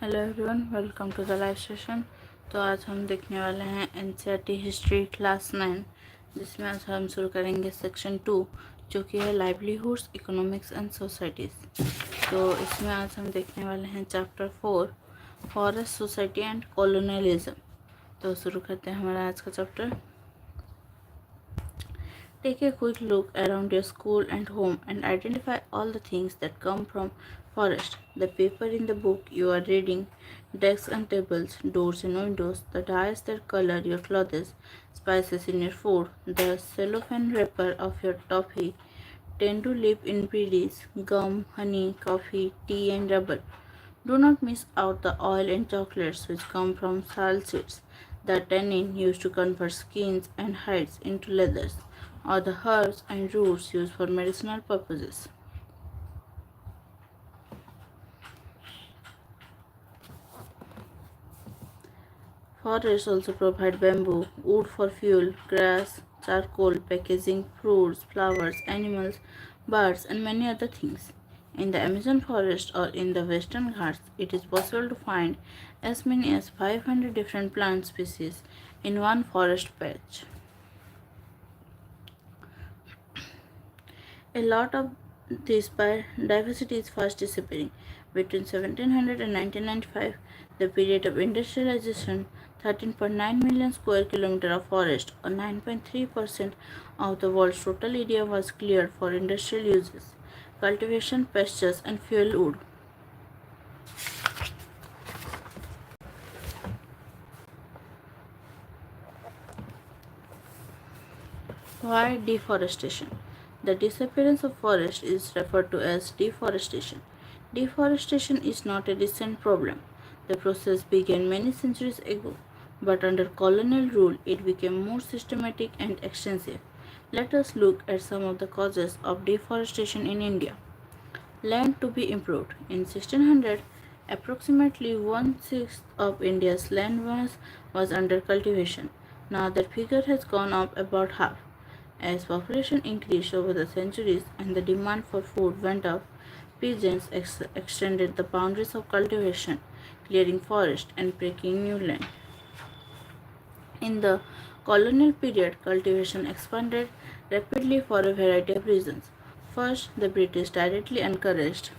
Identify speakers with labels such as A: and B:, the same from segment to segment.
A: Hello everyone, welcome to the live session. तो आज हम देखने वाले हैं एनसीईआरटी हिस्ट्री क्लास 9, जिसमें आज हम शुरू करेंगे सेक्शन 2, जो कि है लाइवलीहुड्स, इकोनॉमिक्स एंड सोसाइटीज़। तो इसमें आज हम देखने वाले हैं chapter 4, forest society and colonialism. तो शुरू करते हैं हमारा आज का chapter. Take a quick look around your school and home and identify all the things that come from forest. The paper in the book you are reading, desks and tables, doors and windows, the dyes that color your clothes, spices in your food, the cellophane wrapper of your toffee, tend to live in berries, gum, honey, coffee, tea and rubber. Do not miss out the oil and chocolates which come from salt seeds, the tannin used to convert skins and hides into leathers, or the herbs and roots used for medicinal purposes. Forests also provide bamboo, wood for fuel, grass, charcoal, packaging, fruits, flowers, animals, birds, and many other things. In the Amazon forest or in the Western Ghats, it is possible to find as many as 500 different plant species in one forest patch. A lot of this biodiversity is fast disappearing. Between 1700 and 1995, the period of industrialization, 13.9 million square kilometers of forest, or 9.3% of the world's total area, was cleared for industrial uses, cultivation, pastures, and fuel wood. Why deforestation? The disappearance of forest is referred to as deforestation. Deforestation is not a recent problem. The process began many centuries ago, but under colonial rule it became more systematic and extensive. Let us look at some of the causes of deforestation in India. Land to be improved. In 1600, approximately one-sixth of India's land was under cultivation. Now that figure has gone up about half. As population increased over the centuries and the demand for food went up, peasants extended the boundaries of cultivation, clearing forest and breaking new land. In the colonial period, cultivation expanded rapidly for a variety of reasons. First, the British directly encouraged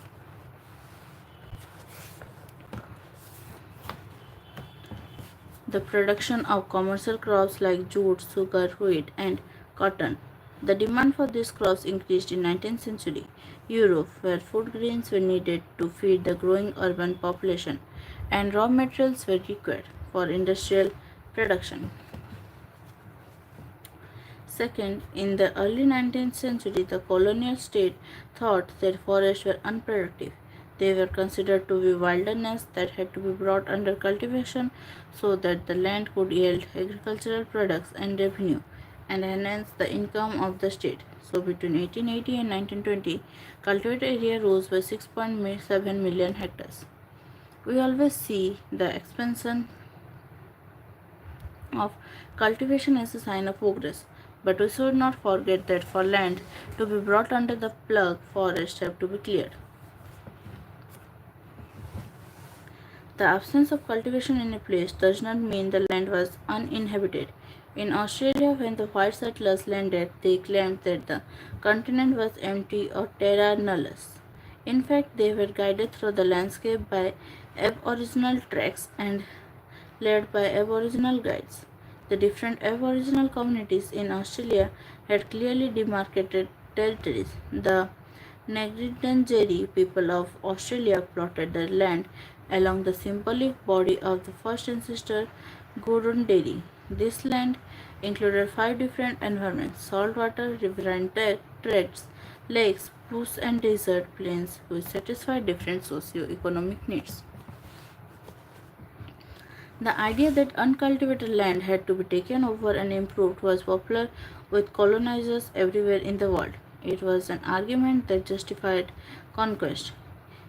A: the production of commercial crops like jute, sugar, wheat, and cotton. The demand for these crops increased in 19th century Europe, where food grains were needed to feed the growing urban population, and raw materials were required for industrial production. Second, in the early 19th century, the colonial state thought that forests were unproductive. They were considered to be wilderness that had to be brought under cultivation so that the land could yield agricultural products and revenue and enhance the income of the state. So, between 1880 and 1920, cultivated area rose by 6.7 million hectares. We always see the expansion of cultivation as a sign of progress. But we should not forget that for land to be brought under the plug, forests have to be cleared. The absence of cultivation in a place does not mean the land was uninhabited. In Australia, when the white settlers landed, they claimed that the continent was empty or terra nullius. In fact, they were guided through the landscape by aboriginal tracks and led by aboriginal guides. The different aboriginal communities in Australia had clearly demarcated territories. The Ngarrindjeri people of Australia plotted their land along the symbolic body of the first ancestor Gurundjeri. This land included 5 different environments: saltwater, riverine tracts, lakes, bush and desert plains, which satisfied different socio-economic needs. The idea that uncultivated land had to be taken over and improved was popular with colonizers everywhere in the world. It was an argument that justified conquest.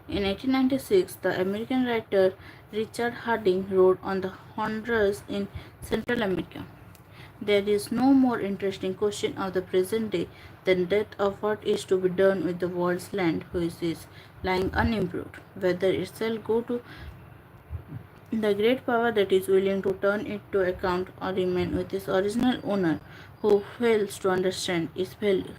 A: In 1896, the American writer Richard Harding wrote on the Honduras in Central America. There is no more interesting question of the present day than that of what is to be done with the world's land which is lying unimproved, whether it shall go to The great power that is willing to turn it to account or remain with its original owner who fails to understand its values.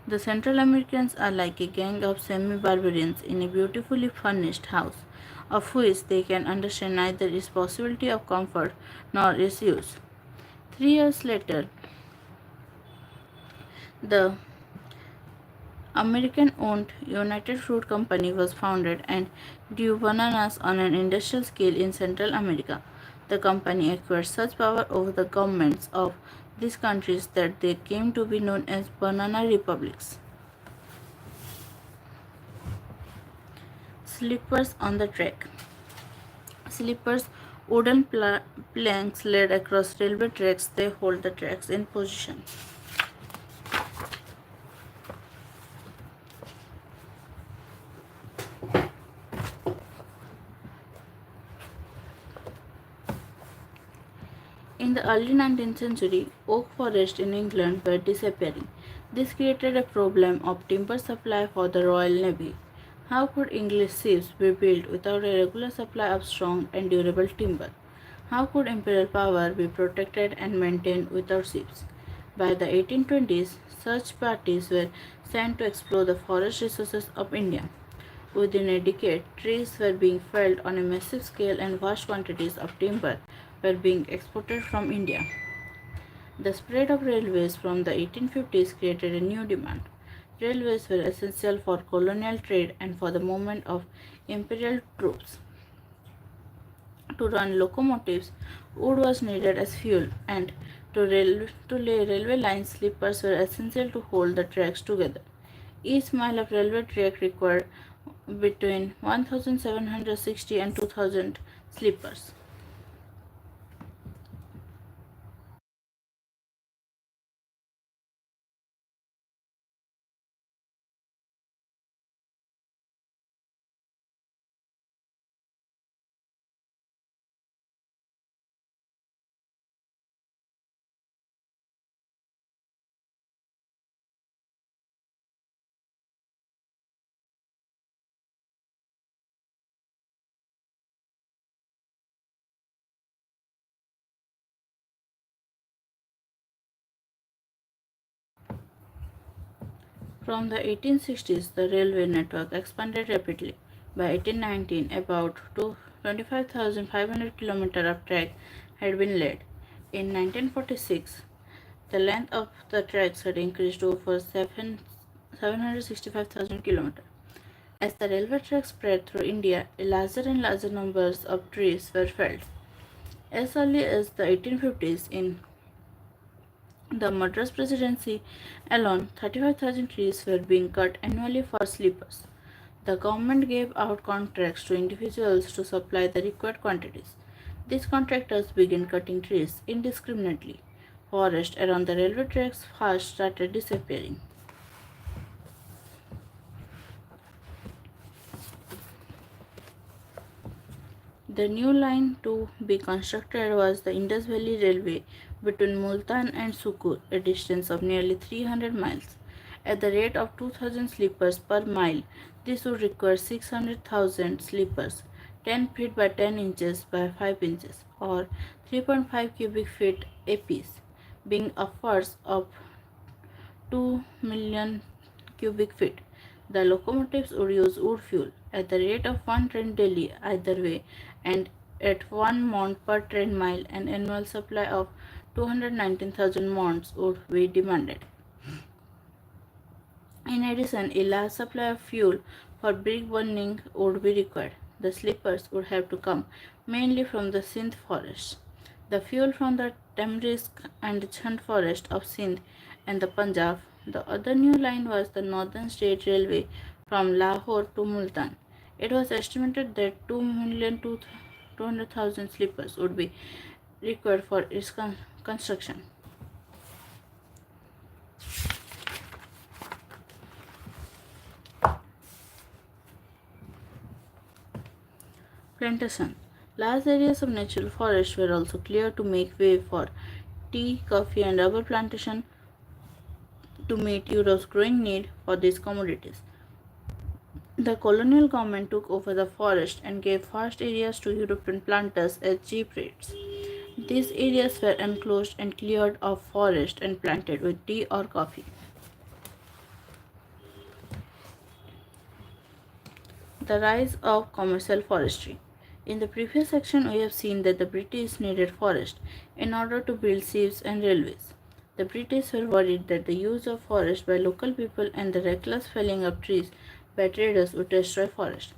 A: The Central Americans are like a gang of semi-barbarians in a beautifully furnished house, of which they can understand neither its possibility of comfort nor its use. 3 years later, the American-owned United Fruit Company was founded and grew bananas on an industrial scale in Central America. The company acquired such power over the governments of these countries that they came to be known as banana republics. Sleepers on the track. Sleepers, wooden planks laid across railway tracks, they hold the tracks in position. In the early 19th century, oak forests in England were disappearing. This created a problem of timber supply for the Royal Navy. How could English ships be built without a regular supply of strong and durable timber? How could imperial power be protected and maintained without ships? By the 1820s, search parties were sent to explore the forest resources of India. Within a decade, trees were being felled on a massive scale and vast quantities of timber were being exported from India. The spread of railways from the 1850s created a new demand. Railways were essential for colonial trade and for the movement of imperial troops. To run locomotives, wood was needed as fuel, and to lay railway lines, sleepers were essential to hold the tracks together. Each mile of railway track required between 1760 and 2000 sleepers. From the 1860s, the railway network expanded rapidly. By 1819, about 25,500 kilometers of track had been laid. In 1946, the length of the tracks had increased to over 765,000 kilometers. As the railway tracks spread through India, a larger and larger numbers of trees were felled. As early as the 1850s, in the Madras Presidency alone, 35,000 trees were being cut annually for sleepers. The government gave out contracts to individuals to supply the required quantities. These contractors began cutting trees indiscriminately. Forests around the railway tracks fast started disappearing. The new line to be constructed was the Indus Valley Railway between Multan and Sukur, a distance of nearly 300 miles. At the rate of 2,000 sleepers per mile, this would require 600,000 sleepers, 10 feet by 10 inches by 5 inches, or 3.5 cubic feet apiece, being upwards of 2 million cubic feet. The locomotives would use wood fuel at the rate of one train daily either way, and at 1 mont per train mile. An annual supply of 219,000 monts would be demanded. In addition, a large supply of fuel for brick burning would be required. The sleepers would have to come mainly from the Sindh forests. The fuel from the tamarisk and chand forest of Sindh and the Punjab. The other new line was the Northern State Railway from Lahore to Multan. It was estimated that 2,200,000 sleepers would be required for its construction. Plantation. Large areas of natural forest were also cleared to make way for tea, coffee, and rubber plantation to meet Europe's growing need for these commodities. The colonial government took over the forest and gave vast areas to European planters at cheap rates. These areas were enclosed and cleared of forest and planted with tea or coffee. The rise of commercial forestry. In the previous section, we have seen that the British needed forest in order to build ships and railways. The British were worried that the use of forest by local people and the reckless felling of trees by traders would destroy forest.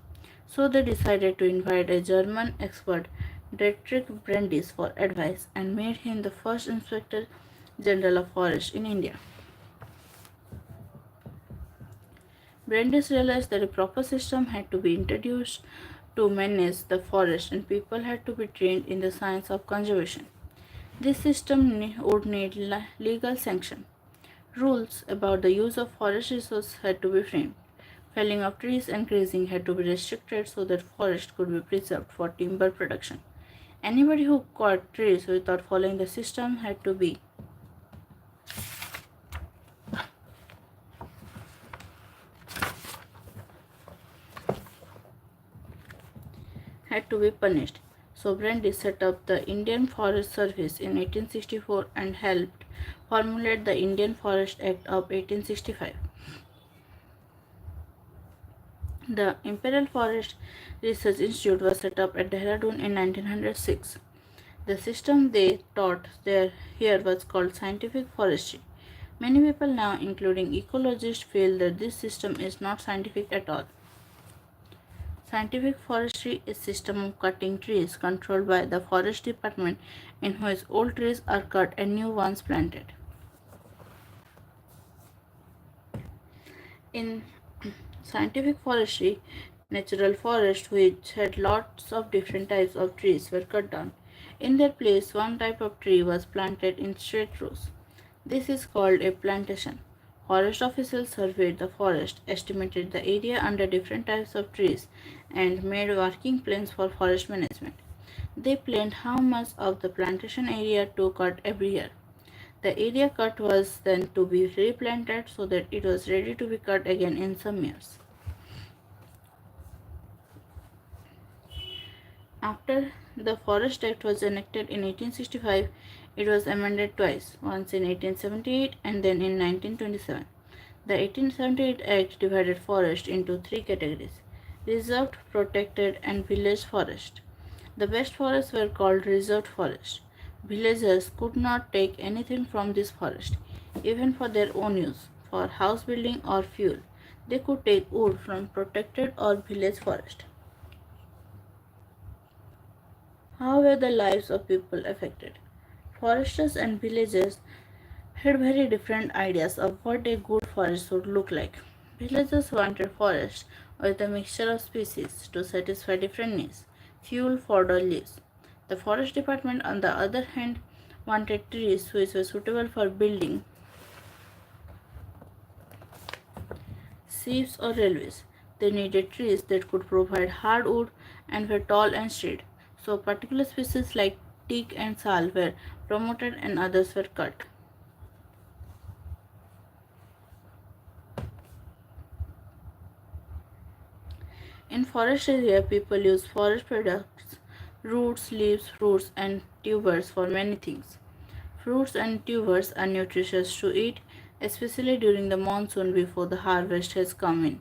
A: So they decided to invite a German expert, Dietrich Brandis, for advice and made him the first Inspector General of Forest in India. Brandis realized that a proper system had to be introduced to manage the forest and people had to be trained in the science of conservation. This system would need legal sanction. Rules about the use of forest resources had to be framed. Felling of trees and grazing had to be restricted so that forest could be preserved for timber production. Anybody who cut trees without following the system had to be punished. So Brandis set up the Indian Forest Service in 1864 and helped formulate the Indian Forest Act of 1865. The Imperial Forest Research Institute was set up at Dehradun in 1906. The system they taught here was called scientific forestry. Many people now, including ecologists, feel that this system is not scientific at all. Scientific forestry is a system of cutting trees controlled by the forest department in which old trees are cut and new ones planted. In scientific forestry, natural forests which had lots of different types of trees were cut down. In their place, one type of tree was planted in straight rows. This is called a plantation. Forest officials surveyed the forest, estimated the area under different types of trees, and made working plans for forest management. They planned how much of the plantation area to cut every year. The area cut was then to be replanted so that it was ready to be cut again in some years. After the Forest Act was enacted in 1865, it was amended twice, once in 1878 and then in 1927. The 1878 Act divided forest into three categories: reserved, protected, and village forest. The best forests were called reserved forest. Villagers could not take anything from this forest, even for their own use, for house building or fuel. They could take wood from protected or village forest. How were the lives of people affected? Foresters and villagers had very different ideas of what a good forest would look like. Villagers wanted forests with a mixture of species to satisfy different needs: fuel, fodder, leaves. The forest department, on the other hand, wanted trees which were suitable for building ships or railways. They needed trees that could provide hardwood and were tall and straight. So particular species like teak and sal were promoted and others were cut. In forest area, people use forest products, roots, leaves, fruits, and tubers for many things. Fruits and tubers are nutritious to eat, especially during the monsoon before the harvest has come in.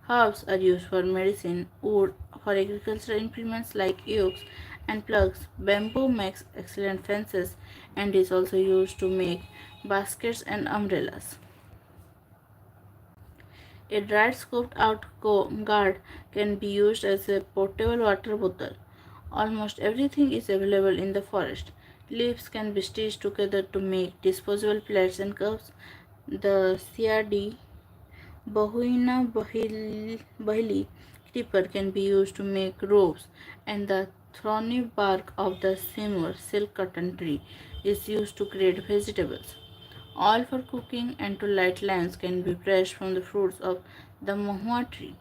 A: Herbs are used for medicine, wood for agricultural implements like yokes and plugs. Bamboo makes excellent fences and is also used to make baskets and umbrellas. A dried scooped out gourd can be used as a portable water bottle. Almost everything is available in the forest. Leaves can be stitched together to make disposable plates and cups. The CRD Bahuina Bahili creeper can be used to make ropes, and the thorny bark of the simmer silk cotton tree is used to create vegetables. Oil for cooking and to light lamps can be pressed from the fruits of the mahua tree.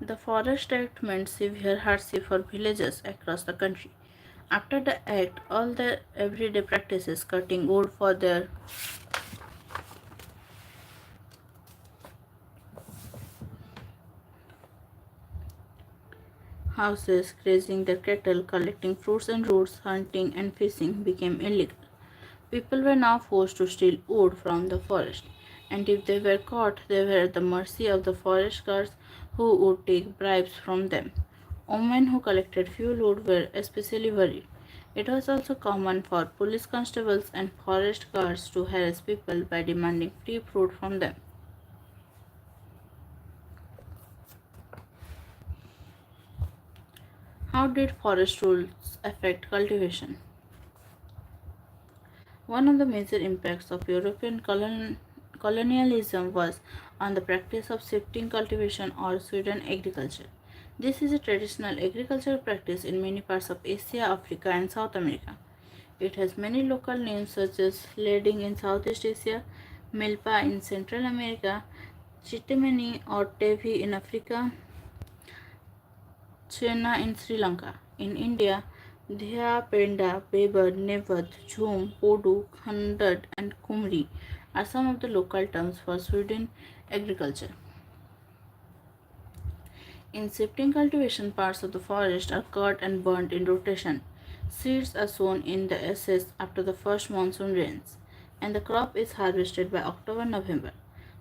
A: The Forest Act meant severe hardship for villagers across the country. After the act, all their everyday practices, cutting wood for their houses, grazing their cattle, collecting fruits and roots, hunting and fishing became illegal. People were now forced to steal wood from the forest, and if they were caught, they were at the mercy of the forest guards who would take bribes from them. Women who collected fuel wood were especially worried. It was also common for police constables and forest guards to harass people by demanding free fruit from them. How did forest rules affect cultivation? One of the major impacts of European colonialism was on the practice of shifting cultivation or Sweden agriculture. This is a traditional agricultural practice in many parts of Asia, Africa, and South America. It has many local names such as leding in Southeast Asia, milpa in Central America, chitimani or tevi in Africa, Chena in Sri Lanka. In India, Dhya, Penda, Beber, Nevad, Jhum, Podu, Khandad, and Kumri are some of the local terms for Sweden agriculture. In shifting cultivation, parts of the forest are cut and burnt in rotation. Seeds are sown in the ashes after the first monsoon rains, and the crop is harvested by October November.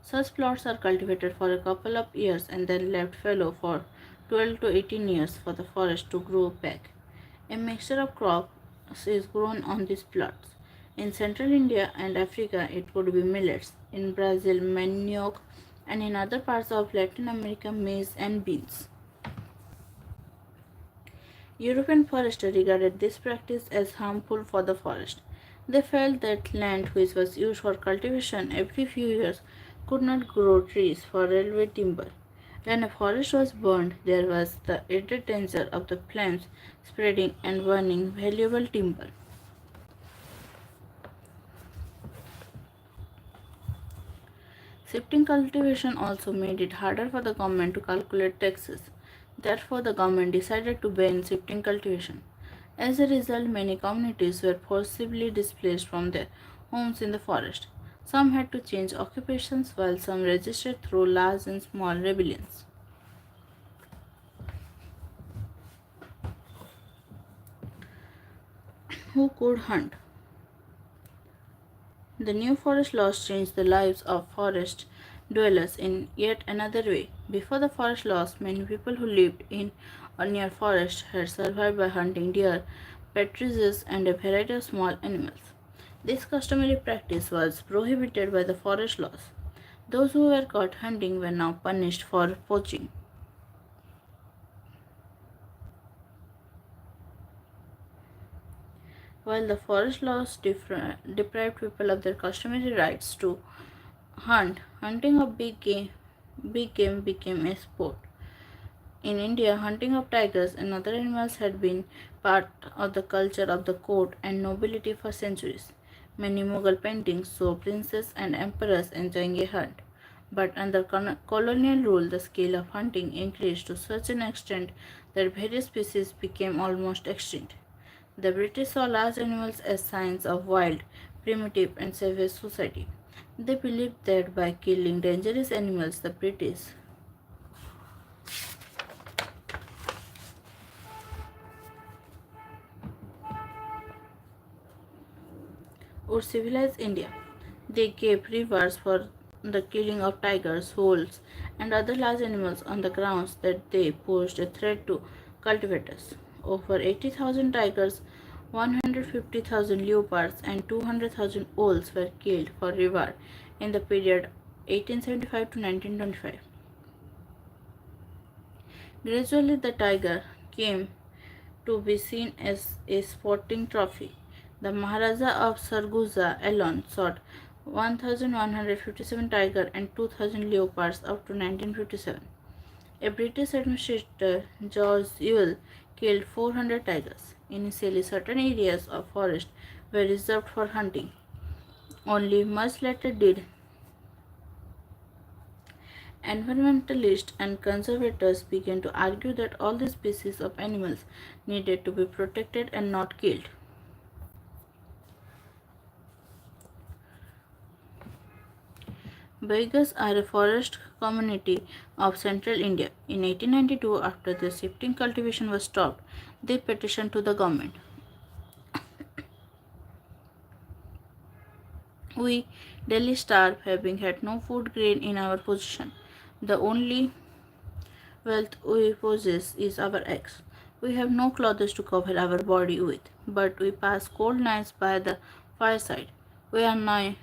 A: Such plots are cultivated for a couple of years and then left fallow for 12 to 18 years for the forest to grow back. A mixture of crops is grown on these plots. In central India and Africa, it could be millets. In Brazil, manioc, and in other parts of Latin America, maize and beans. European foresters regarded this practice as harmful for the forest. They felt that land which was used for cultivation every few years could not grow trees for railway timber. When a forest was burned, there was the added danger of the flames spreading and burning valuable timber. Shifting cultivation also made it harder for the government to calculate taxes. Therefore, the government decided to ban shifting cultivation. As a result, many communities were forcibly displaced from their homes in the forest. Some had to change occupations while some resisted through large and small rebellions. Who could hunt? The new forest laws changed the lives of forest dwellers in yet another way. Before the forest laws, many people who lived in or near forests had survived by hunting deer, partridges, and a variety of small animals. This customary practice was prohibited by the forest laws. Those who were caught hunting were now punished for poaching. While the forest laws deprived people of their customary rights to hunt, hunting of big game became a sport. In India, hunting of tigers and other animals had been part of the culture of the court and nobility for centuries. Many Mughal paintings show princes and emperors enjoying a hunt. But under colonial rule, the scale of hunting increased to such an extent that various species became almost extinct. The British saw large animals as signs of wild, primitive, and savage society. They believed that by killing dangerous animals, the British would civilize India. They gave rewards for the killing of tigers, wolves, and other large animals on the grounds that they posed a threat to cultivators. Over 80,000 tigers, 150,000 leopards, and 200,000 owls were killed for reward in the period 1875 to 1925. Gradually, the tiger came to be seen as a sporting trophy. The Maharaja of Sarguja alone shot 1,157 tigers and 2,000 leopards up to 1957. A British administrator, George Ewell, killed 400 tigers. Initially, certain areas of forest were reserved for hunting. Only much later did Environmentalists and conservators began to argue that all the species of animals needed to be protected and not killed. Baigas are a forest community of central India. In 1892, after the shifting cultivation was stopped, they petitioned to the government. We daily starve, having had no food grain in our possession. The only wealth we possess is our eggs. We have no clothes to cover our body with, but we pass cold nights by the fireside. We are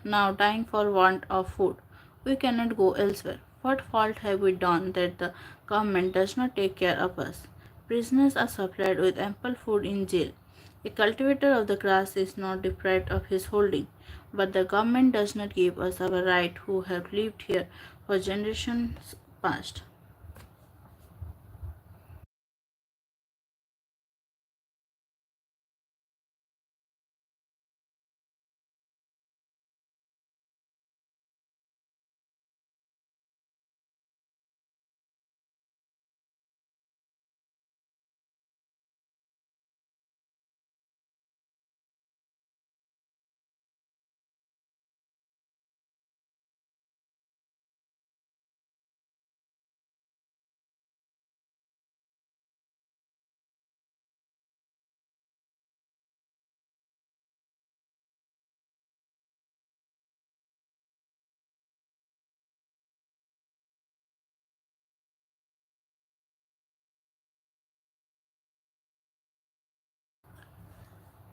A: now dying for want of food. We cannot go elsewhere. What fault have we done that the government does not take care of us? Prisoners are supplied with ample food in jail. A cultivator of the grass is not deprived of his holding, but the government does not give us our right who have lived here for generations past.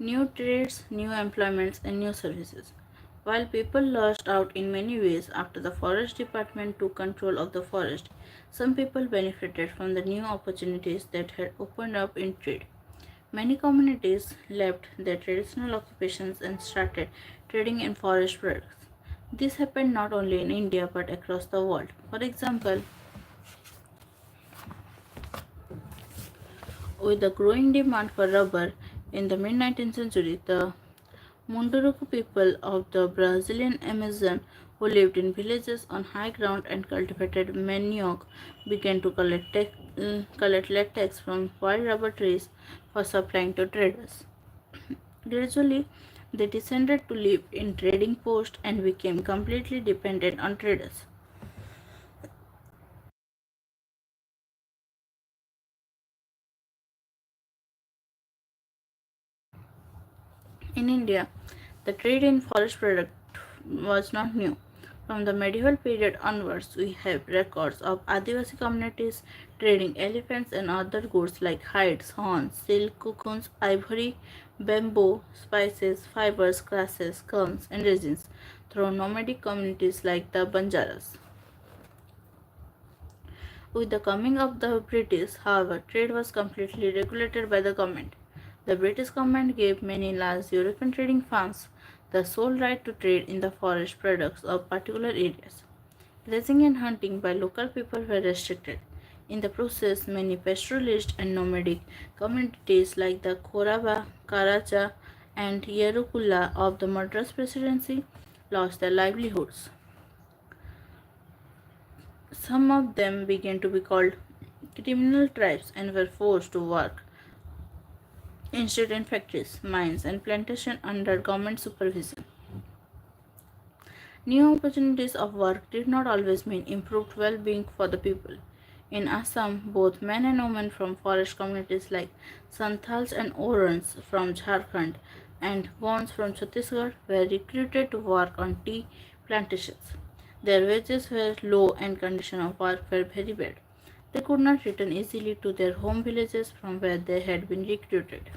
A: New trades, new employments, and new services. While people lost out in many ways after the forest department took control of the forest, some people benefited from the new opportunities that had opened up in trade. Many communities left their traditional occupations and started trading in forest products. This happened not only in India but across the world. For example, with the growing demand for rubber in the mid 19th century, the Munduruku people of the Brazilian Amazon, who lived in villages on high ground and cultivated manioc, began to collect latex from wild rubber trees for supplying to traders. Gradually, they descended to live in trading posts and became completely dependent on traders. In India, the trade in forest products was not new. From the medieval period onwards, we have records of Adivasi communities trading elephants and other goods like hides, horns, silk, cocoons, ivory, bamboo, spices, fibers, grasses, gums, and resins through nomadic communities like the Banjaras. With the coming of the British, however, trade was completely regulated by the government. The British government gave many large European trading firms the sole right to trade in the forest products of particular areas. Grazing and hunting by local people were restricted. In the process, many pastoralist and nomadic communities like the Koraba, Karacha, and Yerukula of the Madras Presidency lost their livelihoods. Some of them began to be called criminal tribes and were forced to work instead in factories, mines, and plantations under government supervision. New opportunities of work did not always mean improved well being for the people. In Assam, both men and women from forest communities like Santals and Orans from Jharkhand and Gonds from Chhattisgarh were recruited to work on tea plantations. Their wages were low and conditions of work were very bad. They could not return easily to their home villages from where they had been recruited.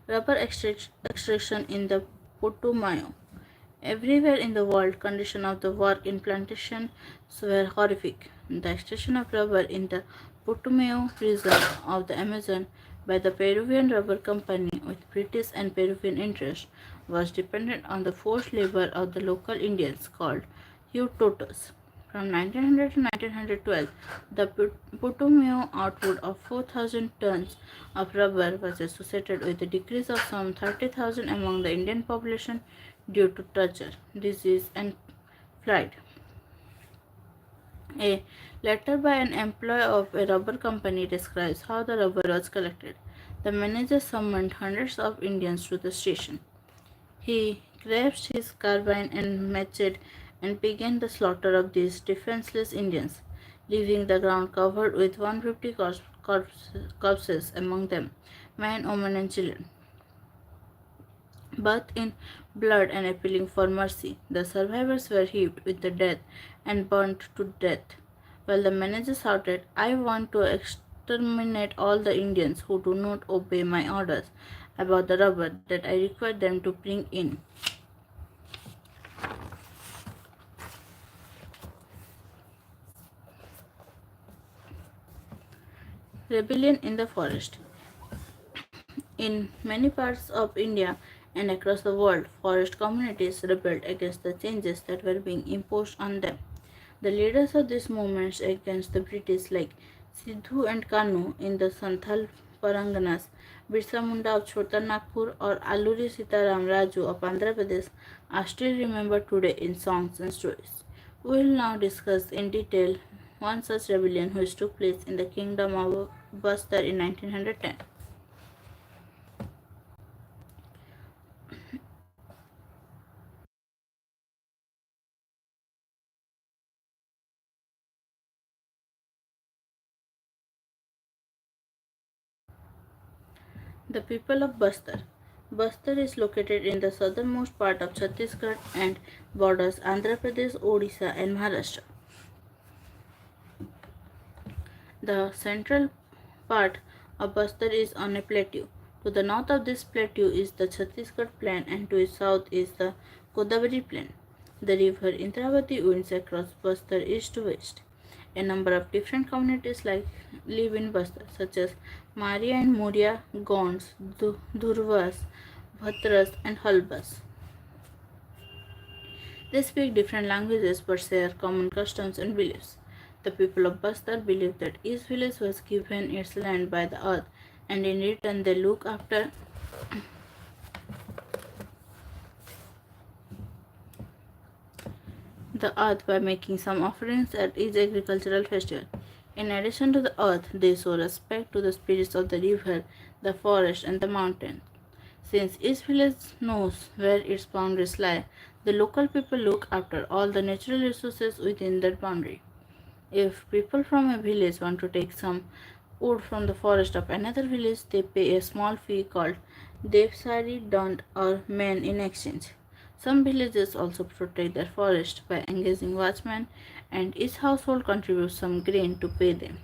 A: Rubber extraction in the Putumayo. Everywhere in the world, conditions of the work in plantations were horrific. The extraction of rubber in the Putumayo region of the Amazon by the Peruvian Rubber Company with British and Peruvian interests was dependent on the forced labor of the local Indians called Hutotos. From 1900 to 1912, the Putumayo output of 4,000 tons of rubber was associated with a decrease of some 30,000 among the Indian population due to torture, disease, and replied. A letter by an employee of a rubber company describes how the rubber was collected. The manager summoned hundreds of Indians to the station. He grasped his carbine and machete and began the slaughter of these defenseless Indians, leaving the ground covered with 150 corpses, among them men, women, and children. Bathed in blood and appealing for mercy, the survivors were heaped with the dead and burnt to death, while the manager shouted, "I want to exterminate all the Indians who do not obey my orders about the rubber that I require them to bring in." Rebellion in the forest. In many parts of India and across the world, forest communities rebelled against the changes that were being imposed on them. The leaders of these movements against the British, like Sidhu and Kanu in the Santhal Paranganas, Birsa Munda of Chota Nagpur, or Alluri Sitaram Raju of Andhra Pradesh, are still remembered today in songs and stories. We will now discuss in detail one such rebellion which took place in the kingdom of Bastar in 1910. The people of Bastar. Bastar is located in the southernmost part of Chhattisgarh and borders Andhra Pradesh, Odisha, and Maharashtra. The central part of Bastar is on a plateau. To the north of this plateau is the Chhattisgarh plain, and to its south is the Godavari plain. The river Indravati winds across Bastar east to west. A number of different communities live in Bastar, such as Maria and Muria, Gonds, Dhurvas, Bhatras, and Halbas. They speak different languages but share common customs and beliefs. The people of Bastar believe that each village was given its land by the earth, and in return they look after the earth by making some offerings at each agricultural festival. In addition to the earth, they show respect to the spirits of the river, the forest, and the mountain. Since each village knows where its boundaries lie, the local people look after all the natural resources within that boundary. If people from a village want to take some wood from the forest of another village, they pay a small fee called Devsari Dand or Men in exchange. Some villages also protect their forest by engaging watchmen, and each household contributes some grain to pay them.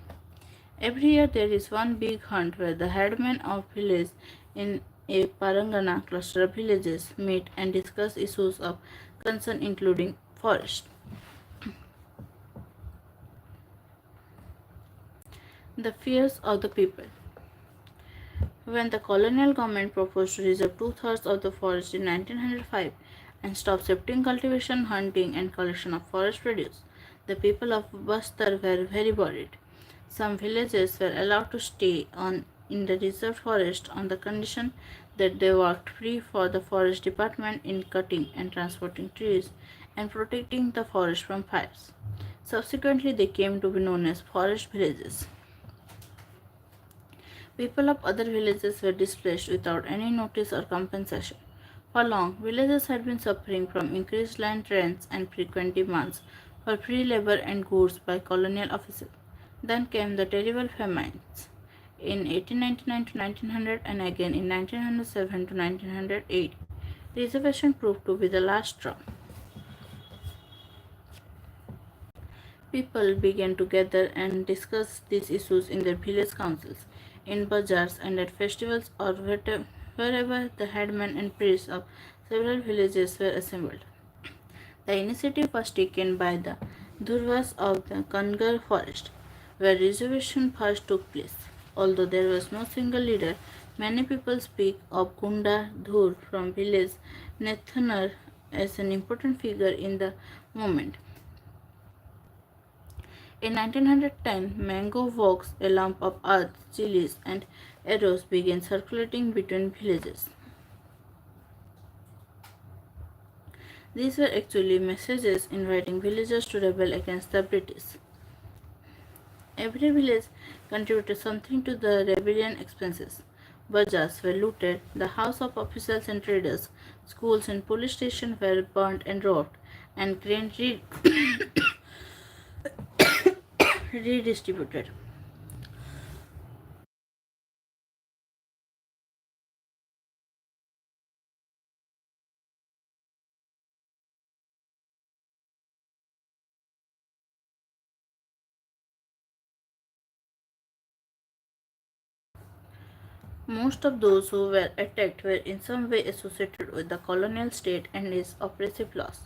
A: Every year there is one big hunt where the headmen of village in a Parangana cluster of villages meet and discuss issues of concern including forest. The fears of the people. When the colonial government proposed to reserve two-thirds of the forest in 1905 and stop shifting cultivation, hunting, and collection of forest produce, the people of Bastar were very worried. Some villages were allowed to stay on in the reserved forest on the condition that they worked free for the forest department in cutting and transporting trees and protecting the forest from fires. Subsequently, they came to be known as forest villages. People of other villages were displaced without any notice or compensation. For long, villages had been suffering from increased land rents and frequent demands for free labor and goods by colonial officials. Then came the terrible famines in 1899 to 1900 and again in 1907 to 1908. Reservation proved to be the last straw. People began to gather and discuss these issues in their village councils, in bazaars, and at festivals or wherever the headmen and priests of several villages were assembled. The initiative was taken by the Dhurvas of the Kangar forest, where reservation first took place. Although there was no single leader, many people speak of Gunda Dhur from village Nethanar as an important figure in the movement. In 1910, mango walks, a lump of earth, chilies, and arrows began circulating between villages. These were actually messages inviting villagers to rebel against the British. Every village contributed something to the rebellion expenses. Bazaars were looted, the house of officials and traders, schools and police stations were burnt and robbed, and grain redistributed. Most of those who were attacked were in some way associated with the colonial state and its oppressive laws.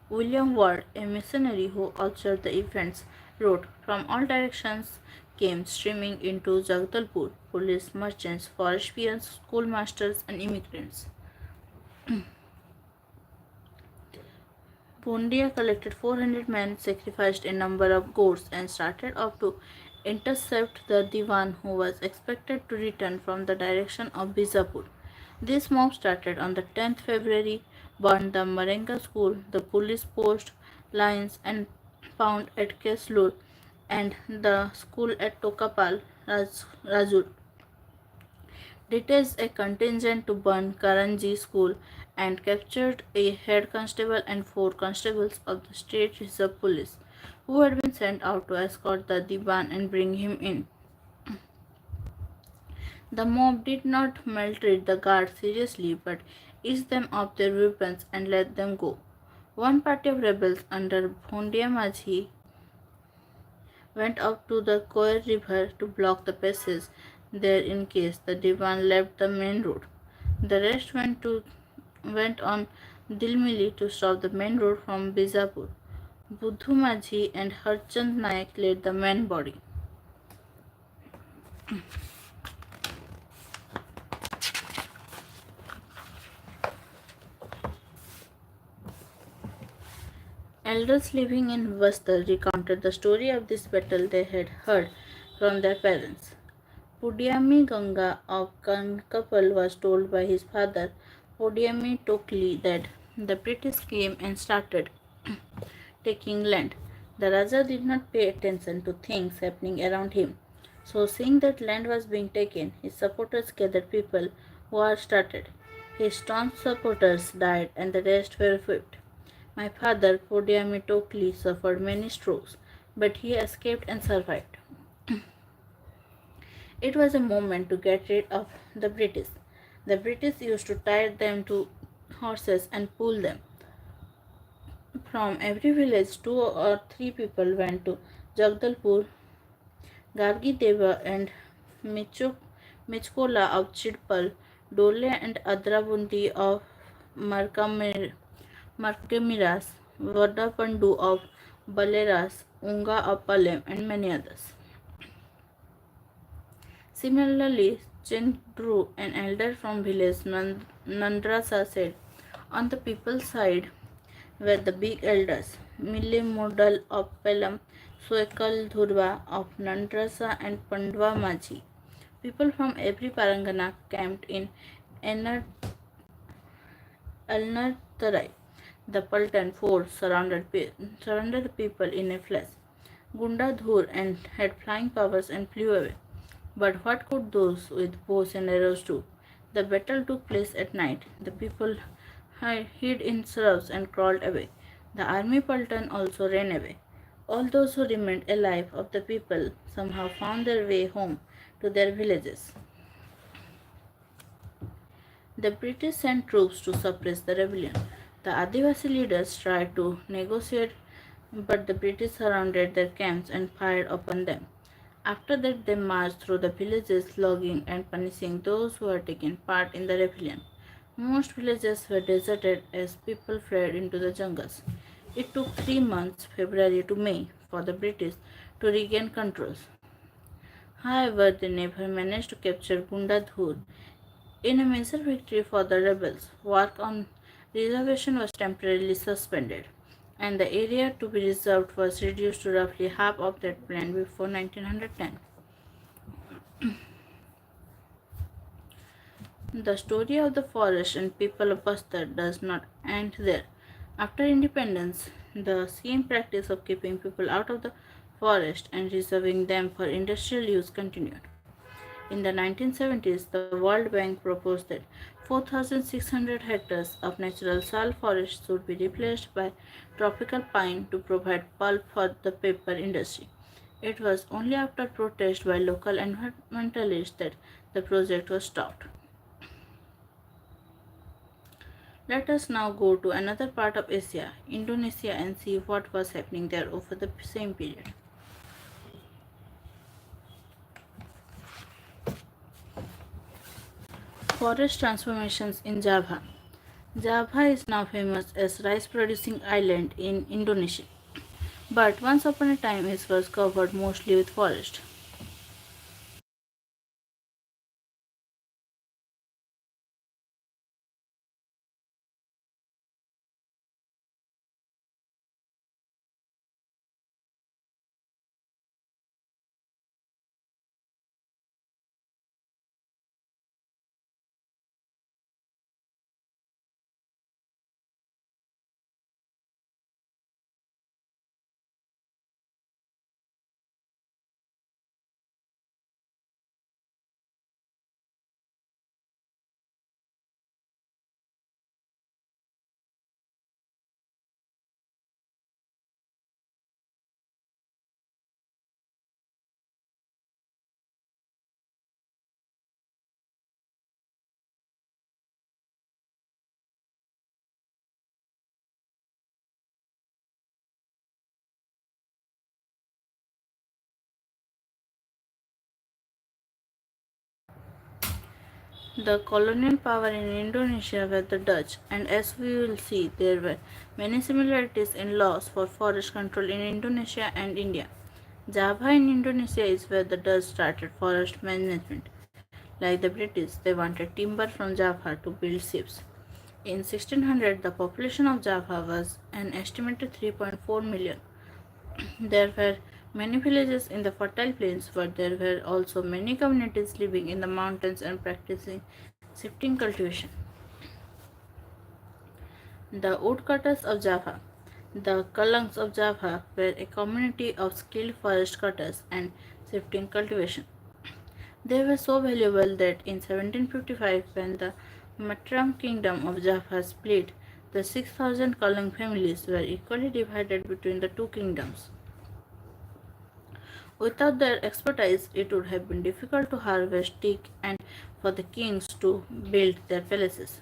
A: William Ward, a missionary who observed the events, wrote, "From all directions came streaming into Jagdalpur police, merchants, forest peons, schoolmasters, and immigrants. Pondia collected 400 men, sacrificed a number of goats, and started off to intercept the Diwan who was expected to return from the direction of Bijapur. This mob started on the 10th February, burned the Marenga school, the police post, lines and pound at Keslur, and the school at Tokapal, Rajur. Detached a contingent to burn Karanji school and captured a head constable and four constables of the state reserve police, who had been sent out to escort the Diwan and bring him in. The mob did not maltreat the guards seriously but eased them of their weapons and let them go. One party of rebels under Bhondia Majhi went up to the Koir river to block the passage there in case the Diwan left the main road. The rest went on Dilmili to stop the main road from Bijapur. Buddhu Majhi and Harchand Naik led the main body. Elders living in Bastar recounted the story of this battle they had heard from their parents. Pudyami Ganga of Kankapal was told by his father, Pudyami Tokli, that the British came and started taking land. The Raja did not pay attention to things happening around him. So, seeing that land was being taken, his supporters gathered people. War started. His staunch supporters died and the rest were whipped. My father, Pudyami Tokli, suffered many strokes, but he escaped and survived. It was a moment to get rid of the British. The British used to tie them to horses and pull them. From every village, two or three people went to Jagdalpur, Gargi Deva and Michkola of Chidpal, Dole and Adrabundi of Markamir, Markemiras, Vadapandu of Baleras, Unga of Palem, and many others. Similarly, Chindru, an elder from village Nandrasa, said, "On the people's side were the big elders, Mille Modal of Pellam, Soekal Dhurva of Nandrasa, and Pandwa Maji. People from every Parangana camped in Alnartarai. The Paltan force surrounded the people in a flash. Gunda Dhur and had flying powers and flew away. But what could those with bows and arrows do? The battle took place at night. The people hid in shrubs and crawled away. The army Paltan also ran away. All those who remained alive of the people somehow found their way home to their villages. The British sent troops to suppress the rebellion. The Adivasi leaders tried to negotiate, but the British surrounded their camps and fired upon them. After that, they marched through the villages, logging and punishing those who had taken part in the rebellion. Most villages were deserted as people fled into the jungles. It took 3 months, February to May, for the British to regain control. However, they never managed to capture Gundadhur. In a major victory for the rebels, work on reservation was temporarily suspended, and the area to be reserved was reduced to roughly half of that planned before 1910. The story of the forest and people of Bastar does not end there. After independence, the same practice of keeping people out of the forest and reserving them for industrial use continued. In the 1970s, the World Bank proposed that 4,600 hectares of natural sal forests should be replaced by tropical pine to provide pulp for the paper industry. It was only after protest by local environmentalists that the project was stopped. Let us now go to another part of Asia, Indonesia, and see what was happening there over the same period. Forest transformations in Java. Java is now famous as rice producing island in Indonesia, but once upon a time it was covered mostly with forest. The colonial power in Indonesia were the Dutch, and as we will see, there were many similarities in laws for forest control in Indonesia and India. Java in Indonesia is where the Dutch started forest management. Like the British, they wanted timber from Java to build ships. In 1600, the population of Java was an estimated 3.4 million. There were many villages in the fertile plains, but there were also many communities living in the mountains and practicing shifting cultivation. The woodcutters of Java. The Kalangs of Java were a community of skilled forest cutters and shifting cultivation. They were so valuable that in 1755, when the Mataram kingdom of Java split, the 6,000 Kalang families were equally divided between the two kingdoms. Without their expertise, it would have been difficult to harvest teak and for the kings to build their palaces.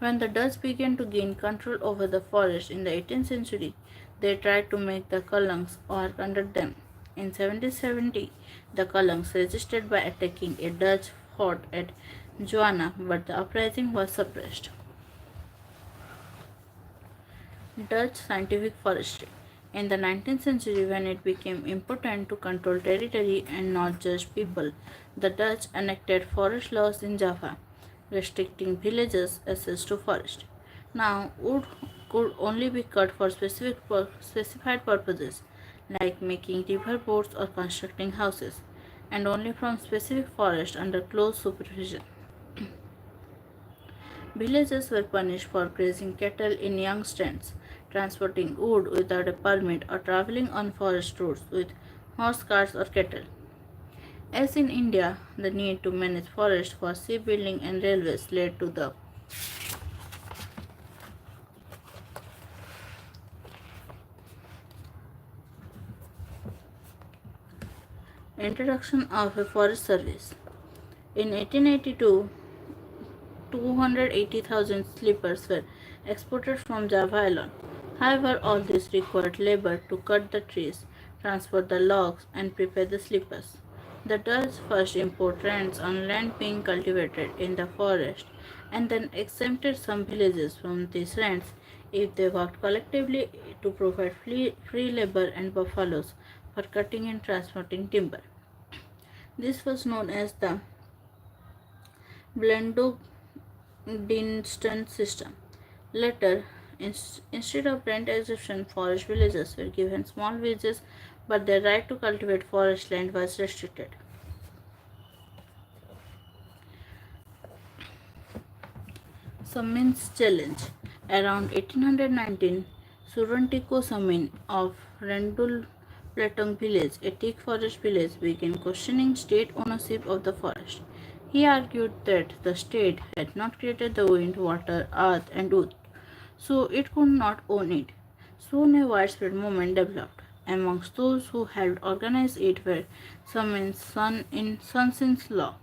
A: When the Dutch began to gain control over the forest in the 18th century, they tried to make the Kalangs work under them. In 1770, the Kalangs resisted by attacking a Dutch fort at Juana, but the uprising was suppressed. Dutch scientific forestry. In the 19th century, when it became important to control territory and not just people, the Dutch enacted forest laws in Java, restricting villagers' access to forest. Now, wood could only be cut for specified purposes, like making river boats or constructing houses, and only from specific forest under close supervision. Villagers were punished for grazing cattle in young stands, transporting wood without a permit, or traveling on forest roads with horse carts or cattle. As in India, the need to manage forests for shipbuilding and railways led to the introduction of a forest service. In 1882, 280,000 slippers were exported from Java alone. However, all this required labor to cut the trees, transport the logs, and prepare the slippers. The Dutch first imposed rents on land being cultivated in the forest and then exempted some villages from these rents if they worked collectively to provide free labor and buffaloes for cutting and transporting timber. This was known as the Blendock Dinston system. Later, instead of rent exemption, forest villagers were given small wages, but their right to cultivate forest land was restricted. Summins challenge. Around 1819, Surantiko Samin of Rendul Platong village, a teak forest village, began questioning state ownership of the forest. He argued that the state had not created the wind, water, earth, and wood, so it could not own it. Soon a widespread movement developed. Amongst those who helped organize it were Samin's sons-in law.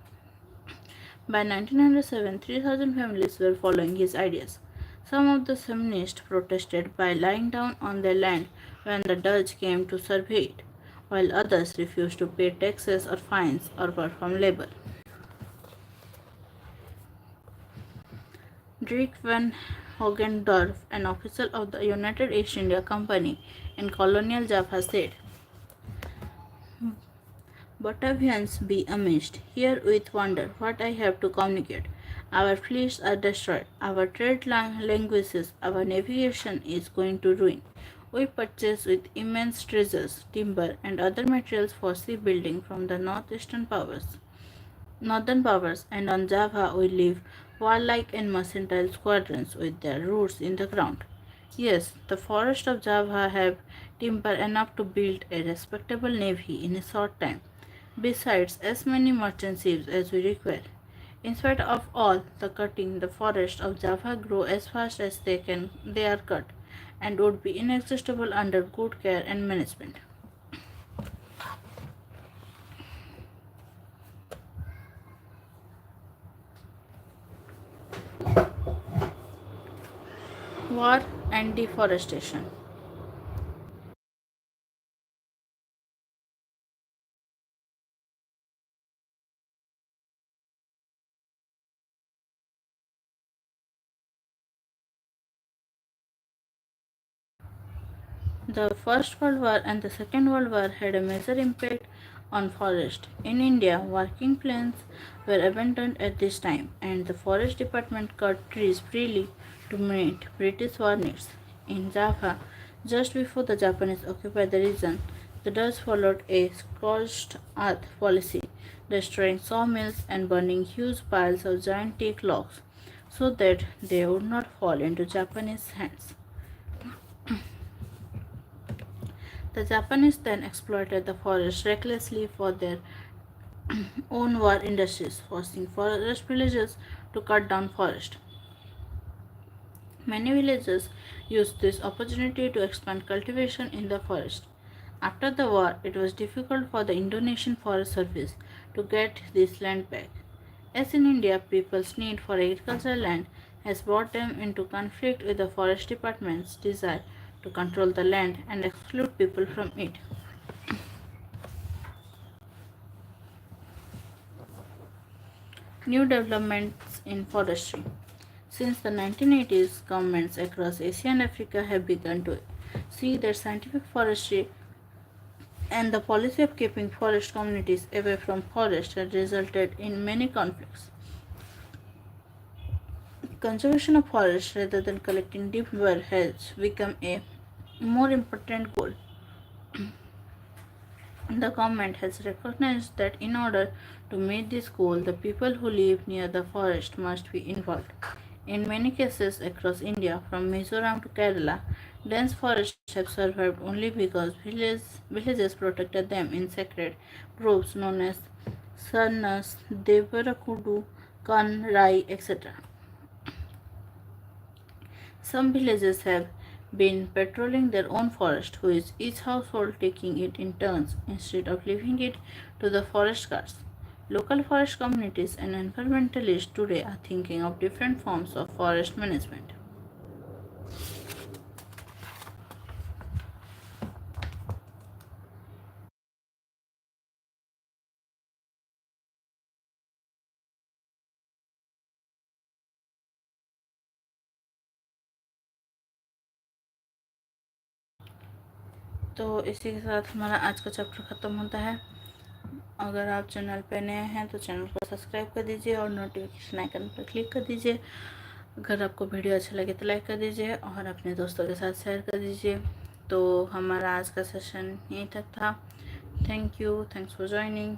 A: By 1907, 3,000 families were following his ideas. Some of the Samnists protested by lying down on their land when the Dutch came to survey it, while others refused to pay taxes or fines or perform labor. Dirk van Hogendorf, an official of the United East India Company in colonial Java, said, Batavians be amazed, hear with wonder what I have to communicate. Our fleets are destroyed, our trade languishes, our navigation is going to ruin. We purchase with immense treasures, timber, and other materials for shipbuilding from the northern powers, and on Java we live warlike and mercantile squadrons with their roots in the ground. Yes, the forests of Java have timber enough to build a respectable navy in a short time, besides as many merchant ships as we require. In spite of all the cutting, the forests of Java grow as fast as they are cut, and would be inexhaustible under good care and management. War and deforestation. The First World War and the Second World War had a major impact on forest. In India, working plains were abandoned at this time, and the Forest Department cut trees freely to meet British war needs. In Java, just before the Japanese occupied the region, the Dutch followed a scorched earth policy, destroying sawmills and burning huge piles of giant teak logs so that they would not fall into Japanese hands. The Japanese then exploited the forest recklessly for their own war industries, forcing forest villagers to cut down forest. Many villagers used this opportunity to expand cultivation in the forest. After the war, it was difficult for the Indonesian Forest Service to get this land back. As in India, people's need for agricultural land has brought them into conflict with the forest department's desire to control the land and exclude people from it. New developments in forestry. Since the 1980s, governments across Asia and Africa have begun to see that scientific forestry and the policy of keeping forest communities away from forests had resulted in many conflicts. Conservation of forests rather than collecting timber has become a more important goal. The government has recognized that in order to meet this goal, the people who live near the forest must be involved. In many cases across India, from Mizoram to Kerala, dense forests have survived only because villages protected them in sacred groves known as Sarnas, Devarakudu, Kanrai, etc. Some villages have been patrolling their own forest, with each household taking it in turns instead of leaving it to the forest guards. Local forest communities and environmentalists today are thinking of different forms of forest management. तो इसी के साथ हमारा आज का chapter ख़त्म होता है। अगर आप चैनल पर नए हैं तो चैनल को सब्सक्राइब कर दीजिए और नोटिफिकेशन आइकन पर क्लिक कर दीजिए। अगर आपको वीडियो अच्छा लगे तो लाइक कर दीजिए और अपने दोस्तों के साथ शेयर कर दीजिए। तो हमारा आज का सेशन यहीं तक था। Thank you, thanks for joining.